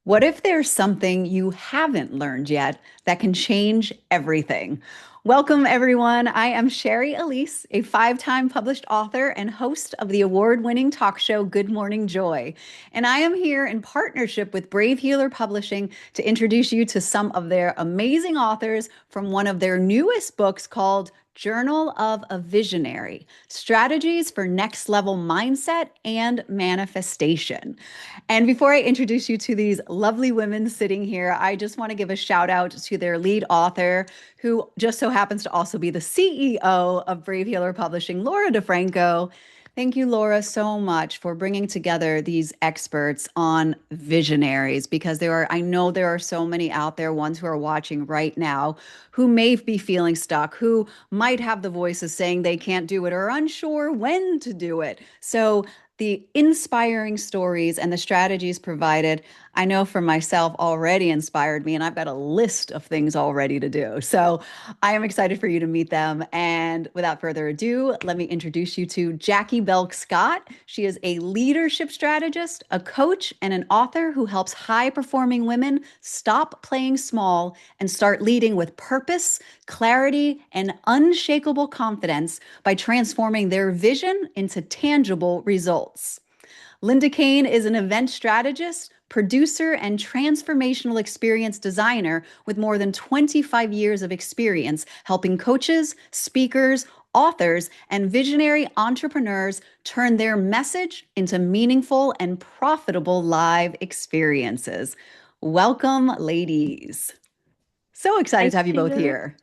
What if there's something you haven't learned yet that can change everything? Welcome, everyone. I am Sherry Elise, a five-time published author and host of the award-winning talk show Good Morning Joy. And I am here in partnership with Brave Healer Publishing to introduce you to some of their amazing authors from one of their newest books called Journal of a Visionary: Strategies for Next Level Mindset and Manifestation. And before I introduce you to these lovely women sitting here, I just want to give a shout out to their lead author, who just so happens to also be the CEO of Brave Healer Publishing, Laura DeFranco. Thank you, Laura, so much for bringing together these experts on visionaries, because I know there are so many out there, ones who are watching right now, who may be feeling stuck, who might have the voices saying they can't do it or unsure when to do it. So the inspiring stories and the strategies provided, I know for myself, already inspired me, and I've got a list of things all ready to do. So I am excited for you to meet them. And without further ado, let me introduce you to Jackie Belk Scott. She is a leadership strategist, a coach, and an author who helps high performing women stop playing small and start leading with purpose, clarity, and unshakable confidence by transforming their vision into tangible results. Linda Kane is an event strategist, producer, and transformational experience designer with more than 25 years of experience helping coaches, speakers, authors, and visionary entrepreneurs turn their message into meaningful and profitable live experiences. Welcome, ladies. So excited to Thanks, have you both Sherry. here.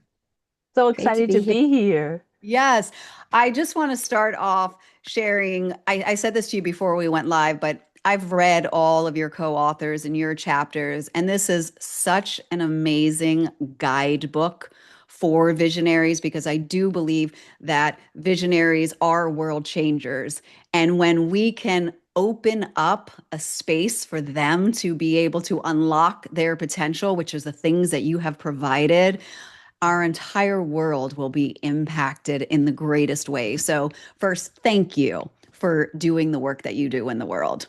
So Great to excited to be here. be here. Yes. I just want to start off sharing. I said this to you before we went live, but I've read all of your co-authors and your chapters, and this is such an amazing guidebook for visionaries, because I do believe that visionaries are world changers. And when we can open up a space for them to be able to unlock their potential, which is the things that you have provided, our entire world will be impacted in the greatest way. So, first, thank you for doing the work that you do in the world.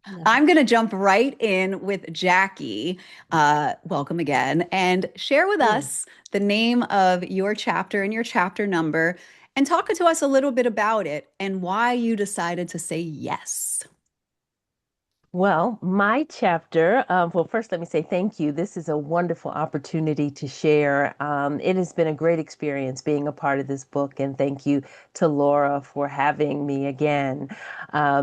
Yeah. I'm going to jump right in with Jackie. Welcome again, and share with Yeah. us the name of your chapter and your chapter number, and talk to us a little bit about it and why you decided to say yes. Well, my chapter, well, first let me say thank you. This is a wonderful opportunity to share. It has been a great experience being a part of this book, and thank you to Laura for having me again.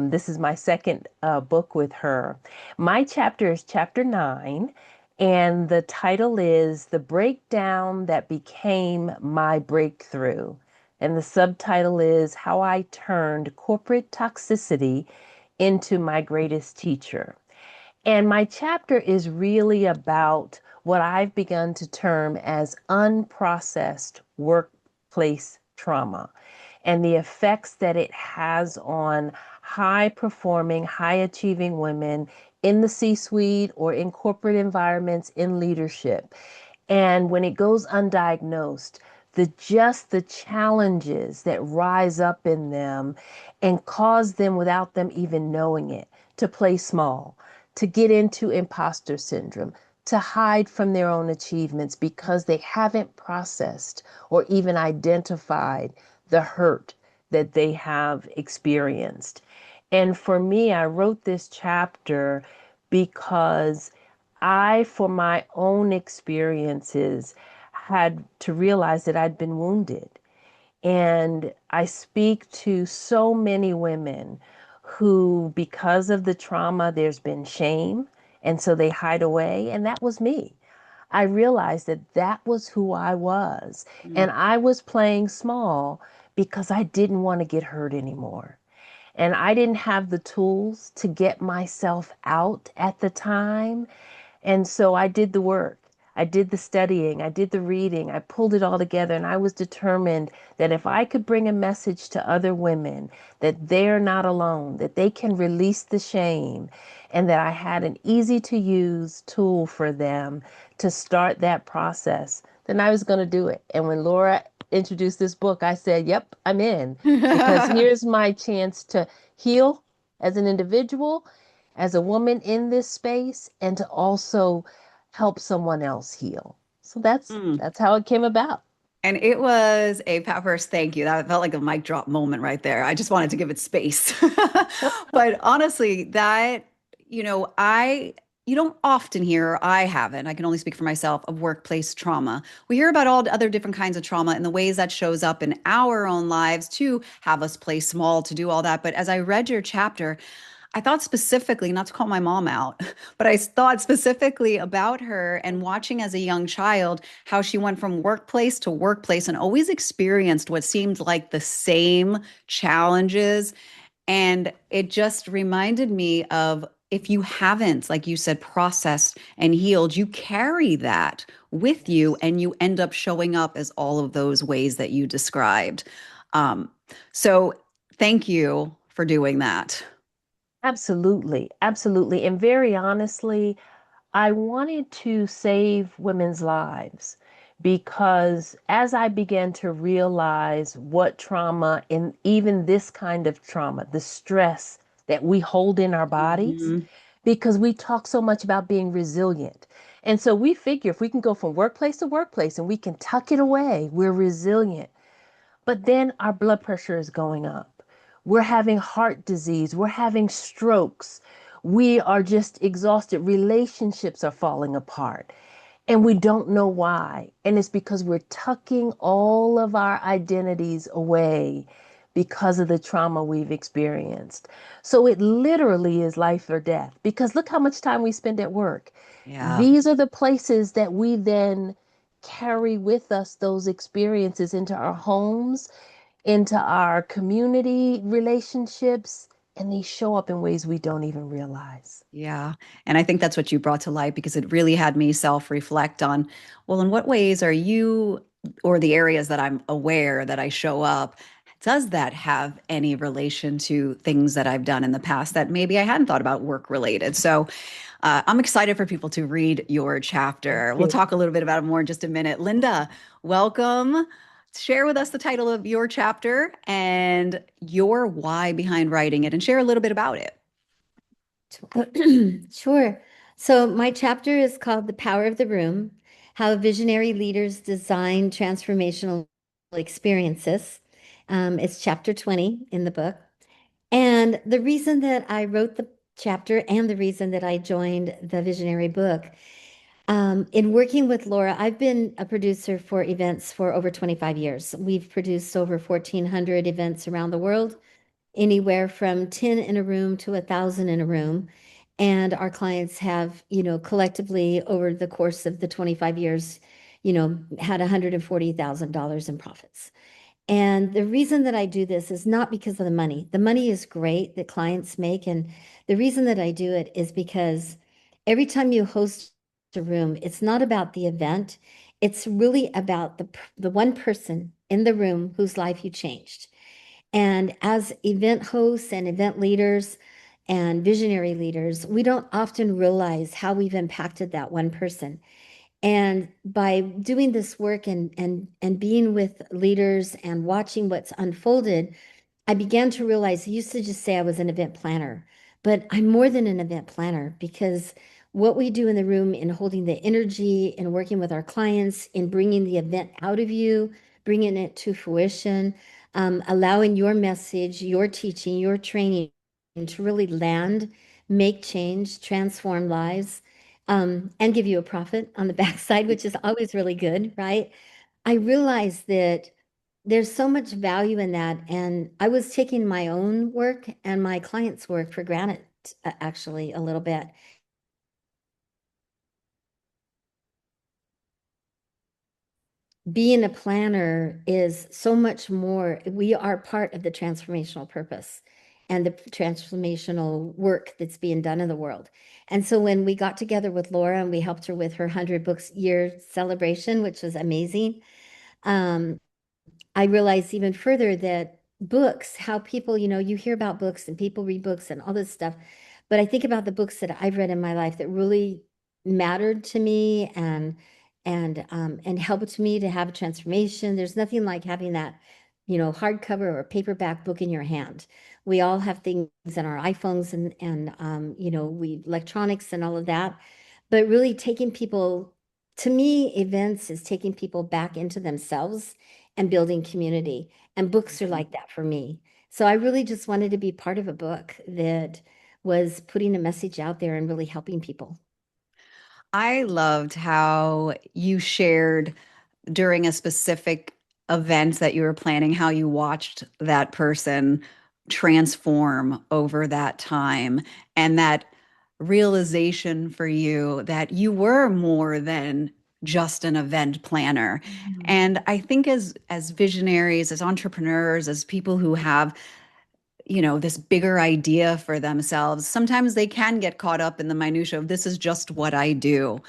This is my second book with her. My chapter is chapter 9, and the title is The Breakdown That Became My Breakthrough. And the subtitle is How I Turned Corporate Toxicity into My Greatest Teacher. And my chapter is really about what I've begun to term as unprocessed workplace trauma and the effects that it has on high performing, high achieving women in the C suite or in corporate environments in leadership. And when it goes undiagnosed, the challenges that rise up in them and cause them without them even knowing it to play small, to get into imposter syndrome, to hide from their own achievements because they haven't processed or even identified the hurt that they have experienced. And for me, I wrote this chapter because for my own experiences, had to realize that I'd been wounded. And I speak to so many women who, because of the trauma, there's been shame. And so they hide away. And that was me. I realized that that was who I was. Mm. And I was playing small because I didn't want to get hurt anymore. And I didn't have the tools to get myself out at the time. And so I did the work. I did the studying. I did the reading. I pulled it all together. And I was determined that if I could bring a message to other women that they're not alone, that they can release the shame, and that I had an easy to use tool for them to start that process, then I was going to do it. And when Laura introduced this book, I said, yep, I'm in, because here's my chance to heal as an individual as a woman in this space and to also help someone else heal. So Mm. that's how it came about. And it was a first thank you. That felt like a mic drop moment right there. I just wanted to give it space. But honestly, you don't often hear, or I haven't, I can only speak for myself, of workplace trauma. We hear about all the other different kinds of trauma and the ways that shows up in our own lives to have us play small, to do all that. But as I read your chapter, I thought specifically, not to call my mom out, but I thought specifically about her and watching as a young child how she went from workplace to workplace and always experienced what seemed like the same challenges. And it just reminded me of, if you haven't, like you said, processed and healed, you carry that with you Yes. and you end up showing up as all of those ways that you described. Um, so thank you for doing that. Absolutely. Absolutely. And very honestly, I wanted to save women's lives because as I began to realize what trauma, and even this kind of trauma, the stress that we hold in our bodies, Mhm. because we talk so much about being resilient. And so we figure if we can go from workplace to workplace and we can tuck it away, we're resilient. But then our blood pressure is going up. We're having heart disease. We're having strokes. We are just exhausted. Relationships are falling apart. And we don't know why. And it's because we're tucking all of our identities away because of the trauma we've experienced. So it literally is life or death because look how much time we spend at work. Yeah. These are the places that we then carry with us those experiences into our homes, into our community relationships, and they show up in ways we don't even realize. Yeah. And I think that's what you brought to light because it really had me self-reflect on, well, in what ways are you, or the areas that I'm aware that I show up, does that have any relation to things that I've done in the past that maybe I hadn't thought about work related? So I'm excited for people to read your Thank chapter. We'll you. talk a little bit about it more in just a minute. Linda, welcome. Share with us the title of your chapter and your why behind writing it and share a little bit about it. Sure. So my chapter is called The Power of the Room, How Visionary Leaders Design Transformational Experiences. It's chapter 20 in the book. And the reason that I wrote the chapter and the reason that I joined the Visionary book, in working with Laura, I've been a producer for events for over 25 years. We've produced over 1,400 events around the world, anywhere from 10 in a room to 1,000 in a room. And our clients have, collectively over the course of the 25 years, had $140,000 in profits. And the reason that I do this is not because of the money. The money is great that clients make. And the reason that I do it is because every time you host a room, it's not about the event. It's really about the one person in the room whose life you changed. And as event hosts and event leaders and visionary leaders, we don't often realize how we've impacted that one person. And by doing this work and being with leaders and watching what's unfolded, I began to realize I used to just say I was an event planner, but I'm more than an event planner because what we do in the room in holding the energy and working with our clients in bringing the event out of you, bringing it to fruition, allowing your message, your teaching, your training to really land, make change, transform lives, and give you a profit on the backside, which is always really good, right? I realized that there's so much value in that. And I was taking my own work and my clients' work for granted, actually, a little bit. Being a planner is so much more. We are part of the transformational purpose and the transformational work that's being done in the world. And so when we got together with Laura and we helped her with her 100 books year celebration, which was amazing, um, I realized even further that books, how people, you hear about books and people read books and all this stuff. But I think about the books that I've read in my life that really mattered to me and helped me to have a transformation. There's nothing like having that, hardcover or paperback book in your hand. We all have things in our iPhones and we electronics and all of that. But really taking people, to me, events is taking people back into themselves and building community. And books are Mhm. like that for me. So I really just wanted to be part of a book that was putting a message out there and really helping people. I loved how you shared during a specific event that you were planning, how you watched that person transform over that time and that realization for you that you were more than just an event planner. Mhm. And I think as visionaries, as entrepreneurs, as people who have this bigger idea for themselves, sometimes they can get caught up in the minutia of this is just what I do.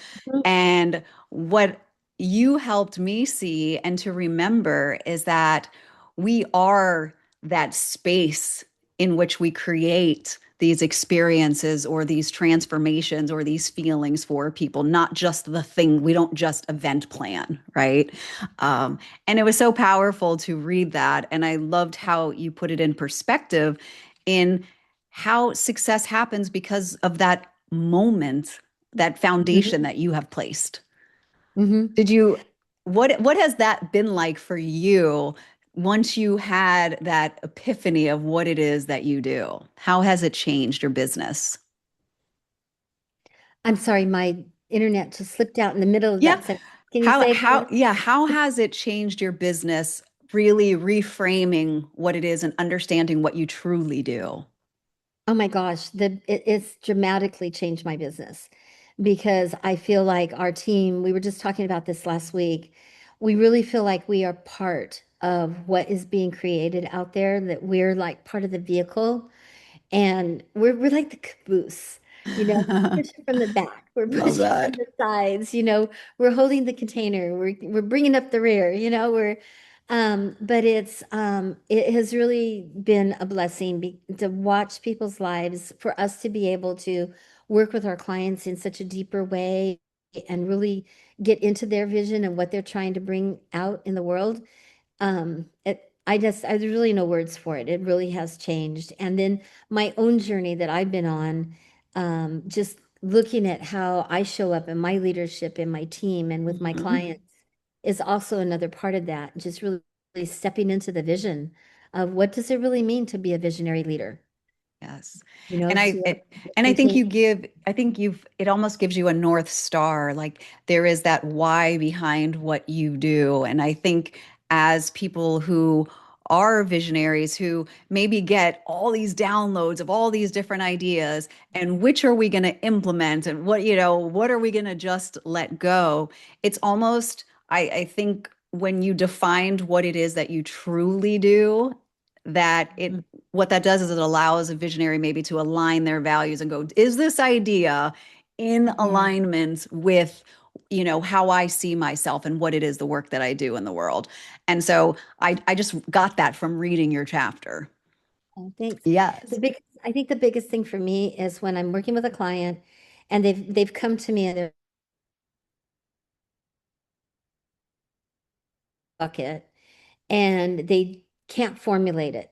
And what you helped me see and to remember is that we are that space in which we create these experiences or these transformations or these feelings for people, not just the thing. We don't just event plan, right? And it was so powerful to read that. And I loved how you put it in perspective in how success happens because of that moment, that foundation Mhm. that you have placed. Mhm. Did you, what has that been like for you once you had that epiphany of what it is that you do? How has it changed your business? I'm sorry, my internet just slipped out in the middle of Yeah. that sentence. Can you say it again? How has it changed your business, really reframing what it is and understanding what you truly do? Oh my gosh, it's dramatically changed my business because I feel like our team, we were just talking about this last week, we really feel like we are part of what is being created out there, that we're like part of the vehicle. And we're like the caboose, pushing from the back, we're Love pushing from that. the sides, we're holding the container, we're bringing up the rear, we're but it has really been a blessing to watch people's lives, for us to be able to work with our clients in such a deeper way and really get into their vision and what they're trying to bring out in the world. There's really no words for it. It really has changed. And then my own journey that I've been on, just looking at how I show up in my leadership in my team and with my Mhm. clients is also another part of that. Just really stepping into the vision of what does it really mean to be a visionary leader, Yes. to And I think continue. it almost gives you a North Star. Like there is that why behind what you do. And I think as people who are visionaries who maybe get all these downloads of all these different ideas and which are we going to implement and what are we going to just let go? It's almost, I think when you defined what it is that you truly do, that Mhm. what that does is it allows a visionary maybe to align their values and go, is this idea in Mhm. alignment with, how I see myself and what it is the work that I do in the world? And so I just got that from reading your chapter. Oh, thanks. Yes. I think the biggest thing for me is when I'm working with a client and they've come to me and they're bucket and they can't formulate it.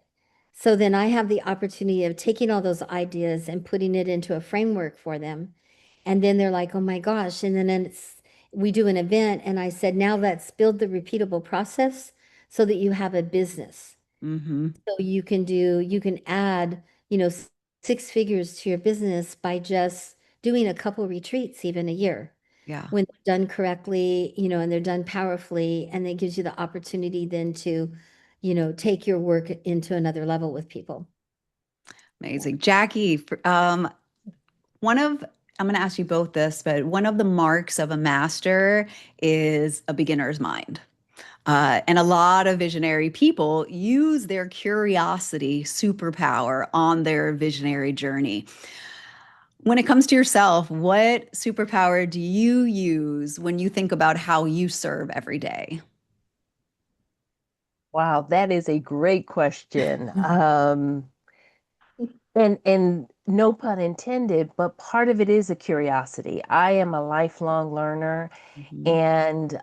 So then I have the opportunity of taking all those ideas and putting it into a framework for them. And then they're like, oh my gosh. And then we do an event and I said, now let's build the repeatable process so that you have a business. Mm-hmm. So you can add, six figures to your business by just doing a couple retreats even a year Yeah. when they're done correctly, and they're done powerfully, and it gives you the opportunity then to, take your work into another level with people. Yeah. Amazing. Jackie, one of, I'm going to ask you both this, but one of the marks of a master is a beginner's mind. And a lot of visionary people use their curiosity superpower on their visionary journey. When it comes to yourself, what superpower do you use when you think about how you serve every day? Wow, that is a great question. And no pun intended, but part of it is a curiosity. I am a lifelong learner, Mhm. and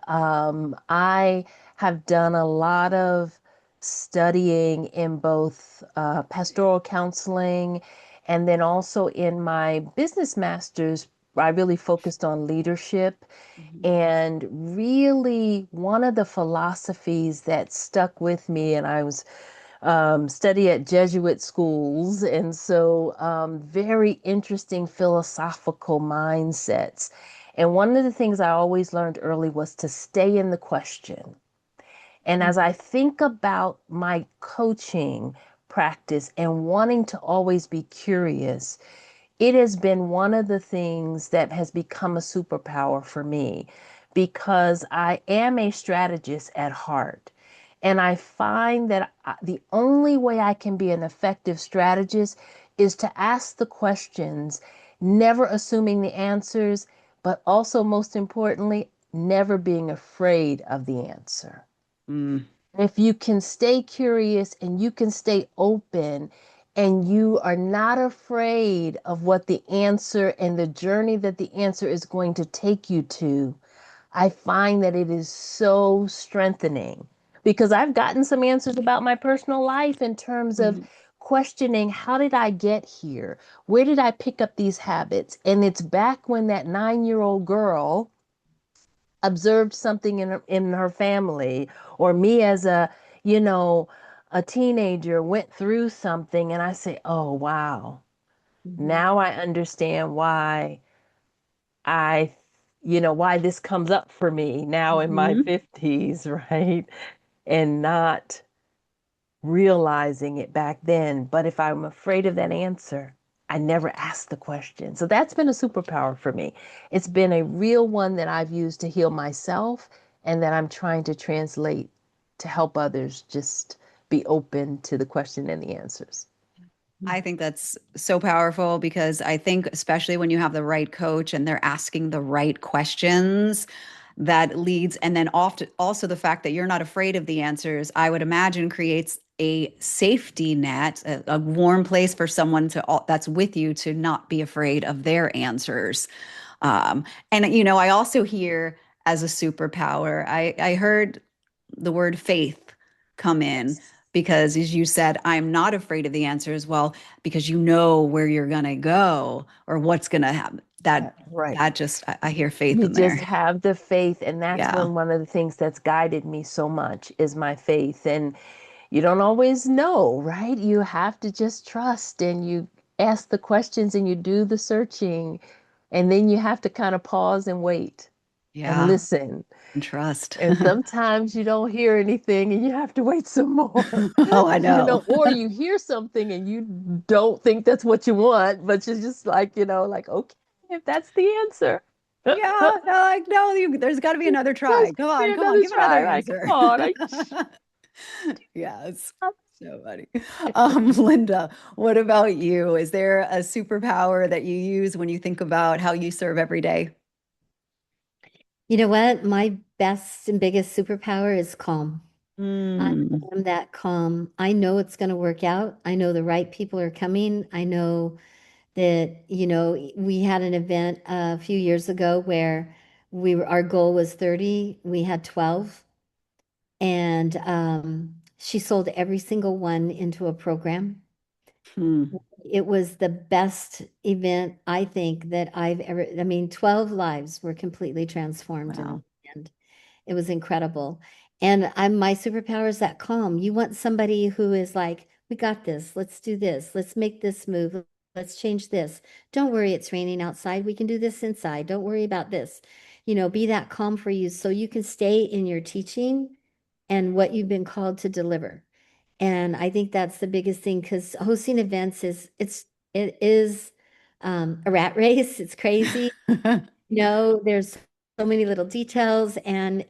I have done a lot of studying in both pastoral counseling and then also in my business master's. I really focused on leadership. Mhm. And really, one of the philosophies that stuck with me, and I was study at Jesuit schools, and so very interesting philosophical mindsets. And one of the things I always learned early was to stay in the question. And as I think about my coaching practice and wanting to always be curious, it has been one of the things that has become a superpower for me because I am a strategist at heart. And I find that the only way I can be an effective strategist is to ask the questions, never assuming the answers, but also, most importantly, never being afraid of the answer. Mm. If you can stay curious and you can stay open and you are not afraid of what the answer and the journey that the answer is going to take you to, I find that it is so strengthening because I've gotten some answers about my personal life in terms of Mhm. questioning how did I get here? Where did I pick up these habits? And it's back when that 9-year-old girl observed something in her family, or me as you know, a teenager went through something, and I say, "Oh, wow. Mhm. Now I understand I, why this comes up for me now in my Mhm. 50s, right? And not realizing it back then. But if I'm afraid of that answer, I never ask the question. So that's been a superpower for me. It's been a real one that I've used to heal myself and that I'm trying to translate to help others just be open to the question and the answers. I think that's so powerful because I think, especially when you have the right coach and they're asking the right questions, that leads, and then often also the fact that you're not afraid of the answers, I would imagine creates a safety net, a warm place for someone that's with you to not be afraid of their answers. Um, and I also hear as a superpower, I heard the word faith come in because as you said, I'm not afraid of the answers. Well, because you know where you're gonna go or what's gonna happen. Right. That just I hear faith You in just there. have the faith, and that's Yeah. one of the things that's guided me so much is my faith. And you don't always know, right? You have to just trust and you ask the questions and you do the searching. And then you have to kind of pause and wait and Yeah. listen. And trust. And sometimes you don't hear anything and you have to wait some more, Oh, I know. or you hear something and you don't think that's what you want, but you're just like, like, okay, if that's the answer. Yeah, no, like no, there's got to be another There's try. gonna be Come on, another give another try. Like, answer. come on, Yes, so funny. Linda, what about you? Is there a superpower that you use when you think about how you serve every day? You know what? My best and biggest superpower is calm. I Mm, am that calm. I know it's going to work out. I know the right people are coming. I know that, we had an event a few years ago where our goal was 30, we had 12, and she sold every single one into a program. hmm, It was the best event I think that I've ever, I mean, 12 lives were completely transformed in wow. the end. It was incredible. And my superpower is that calm. You want somebody who is like, we got this. Let's do this. Let's make this move. Let's change this. Don't worry, it's raining outside. We can do this inside. Don't worry about this. Be that calm for you so you can stay in your teaching and what you've been called to deliver. And I think that's the biggest thing because hosting events it is a rat race. It's crazy. There's so many little details, and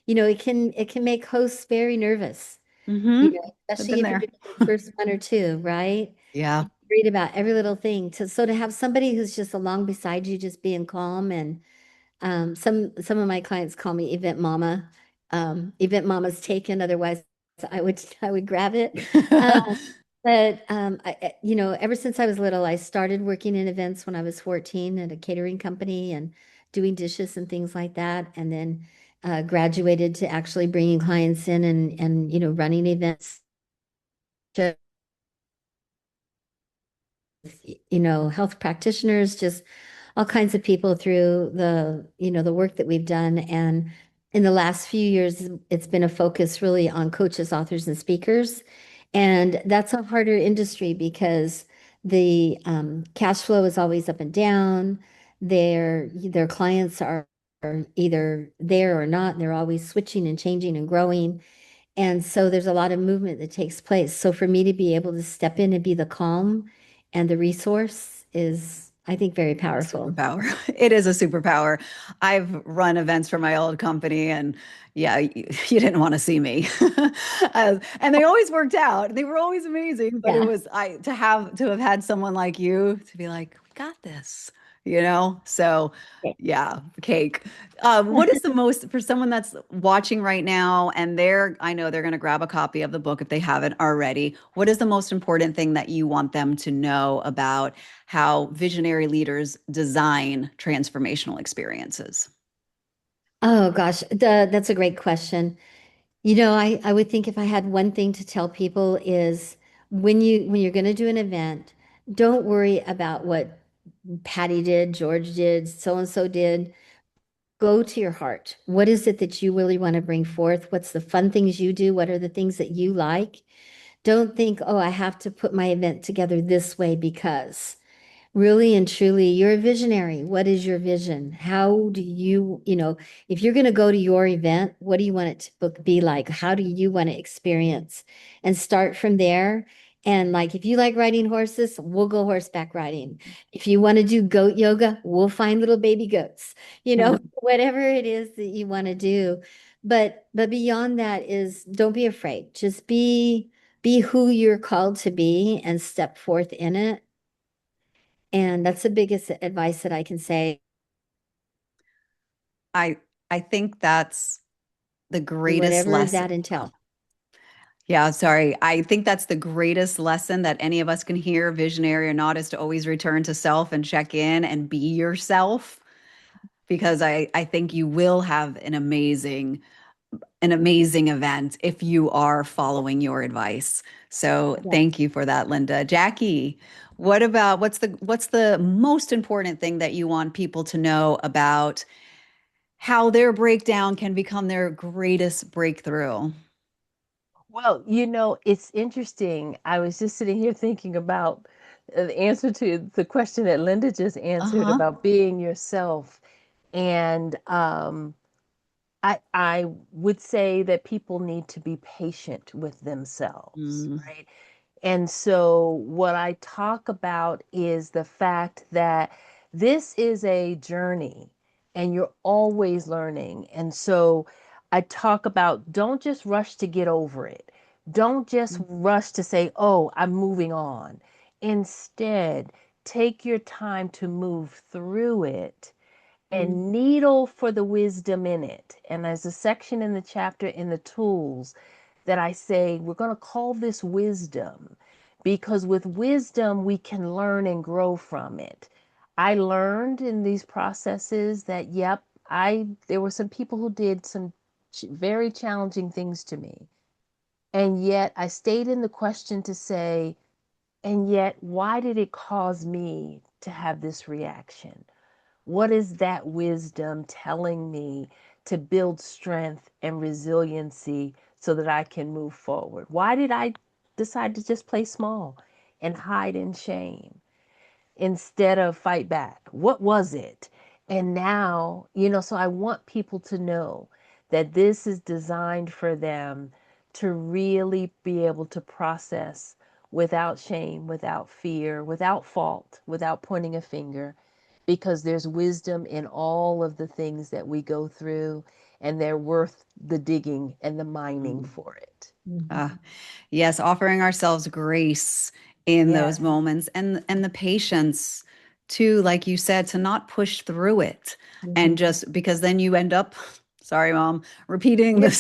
it can make hosts very nervous. Mm-hmm. I've Especially been if you're there. doing the first one or two, right? Yeah. Read about every little thing. So to have somebody who's just along beside you, just being calm, and some of my clients call me Event Mama. Event Mama's taken, otherwise I would grab it. But ever since I was little, I started working in events when I was 14 at a catering company and doing dishes and things like that. And then graduated to actually bringing clients in and running events, health practitioners, just all kinds of people through the work that we've done. And in the last few years, it's been a focus really on coaches, authors, and speakers. And that's a harder industry because the cash flow is always up and down. Their clients are either there or not. They're always switching and changing and growing. And so there's a lot of movement that takes place. So for me to be able to step in and be the calm and the resource is, I think, very powerful. Superpower. It is a superpower. I've run events for my old company, and yeah, you didn't want to see me. And they always worked out. They were always amazing, but it Yeah. was I to have had someone like you to be like, we got this, you know? So yeah, cake. What is the most for someone that's watching right now and I know they're going to grab a copy of the book if they haven't already. What is the most important thing that you want them to know about how visionary leaders design transformational experiences? Oh gosh, that's a great question. I would think if I had one thing to tell people is when you're going to do an event, don't worry about what Patty did, George did, so and so did. Go to your heart. What is it that you really want to bring forth? What's the fun things you do? What are the things that you like? Don't think, oh, I have to put my event together this way because. Really and truly, you're a visionary. What is your vision? How do if you're going to go to your event, what do you want it to be like? How do you want to experience? And start from there. And like, if you like riding horses, we'll go horseback riding. If you want to do goat yoga, we'll find little baby goats, whatever it is that you want to do. But beyond that is don't be afraid. Just be who you're called to be and step forth in it, and that's the biggest advice that I can say. I I think that's the greatest Whatever lesson. that entails. Yeah, sorry. I think that's the greatest lesson that any of us can hear, visionary or not, is to always return to self and check in and be yourself. Because I think you will have an amazing event if you are following your advice. So Yes. thank you for that, Linda. Jackie, what's the most important thing that you want people to know about how their breakdown can become their greatest breakthrough? Well, it's interesting. I was just sitting here thinking about the answer to the question that Linda just answered Uh-huh. about being yourself. And I would say that people need to be patient with themselves, Mm, right? And so, what I talk about is the fact that this is a journey and you're always learning. And so, I talk about don't just rush to get over it. Don't just rush to say, oh, I'm moving on. Instead, take your time to move through it Mm, and needle for the wisdom in it. And there's a section in the chapter in the tools that I say we're going to call this wisdom because with wisdom we can learn and grow from it. I learned in these processes that yep, I there were some people who did some very challenging things to me. And yet I stayed in the question to say, and yet why did it cause me to have this reaction? What is that wisdom telling me to build strength and resiliency so that I can move forward? Why did I decide to just play small and hide in shame instead of fight back? What was it? And now, so I want people to know that this is designed for them to really be able to process without shame, without fear, without fault, without pointing a finger, because there's wisdom in all of the things that we go through, and they're worth the digging and the mining mm. for it. Uh, mhm, yes, offering ourselves grace in those Yes. moments and the patience to, like you said, to not push through it and mhm. just because then you end up, sorry, mom, repeating Yeah.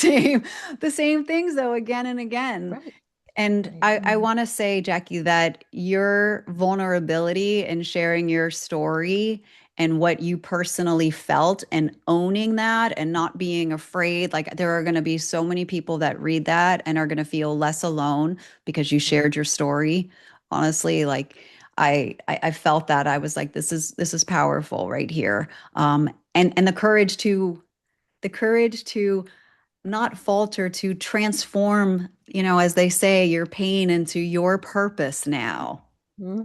the same things though again and again. Right. And Right. I want to say, Jackie, that your vulnerability and sharing your story and what you personally felt and owning that and not being afraid. Like there are going to be so many people that read that and are going to feel less alone because you shared your story. Honestly, like I felt that. I was like, this is powerful right here. And the courage to not falter, to transform, as they say, your pain into your purpose now. Mm-hmm.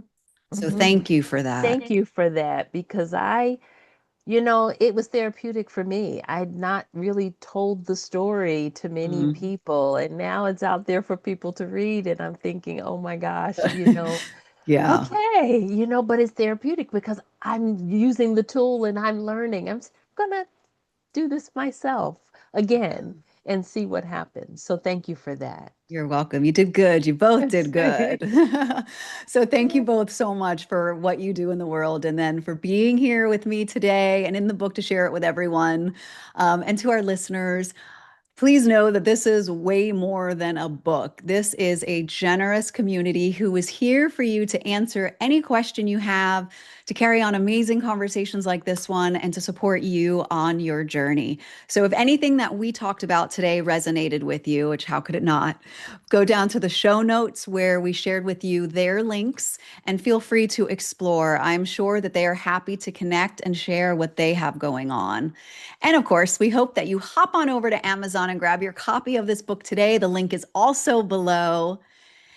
So Mm-hmm. thank you for that. Thank you for that because it was therapeutic for me. I'd not really told the story to many Mm. people, and now it's out there for people to read. And I'm thinking, oh my gosh, Yeah. okay, but it's therapeutic because I'm using the tool and I'm learning. Gonna do this myself again and see what happens. So thank you for that. You're welcome. You did good. You both did good. So thank you both so much for what you do in the world and then for being here with me today and in the book to share it with everyone. And to our listeners, please know that this is way more than a book. This is a generous community who is here for you to answer any question you have, to carry on amazing conversations like this one, and to support you on your journey. So, if anything that we talked about today resonated with you, which how could it not, go down to the show notes where we shared with you their links and feel free to explore. I'm sure that they are happy to connect and share what they have going on. And of course, we hope that you hop on over to Amazon and grab your copy of this book today. The link is also below.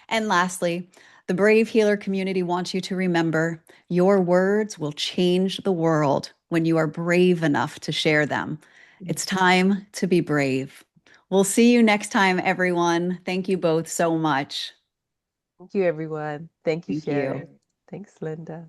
And lastly, the Brave Healer community wants you to remember your words will change the world when you are brave enough to share them. It's time to be brave. We'll see you next time, everyone. Thank you both so much. Thank you, everyone. Thank you, Thank Sherry. you. Thanks, Linda.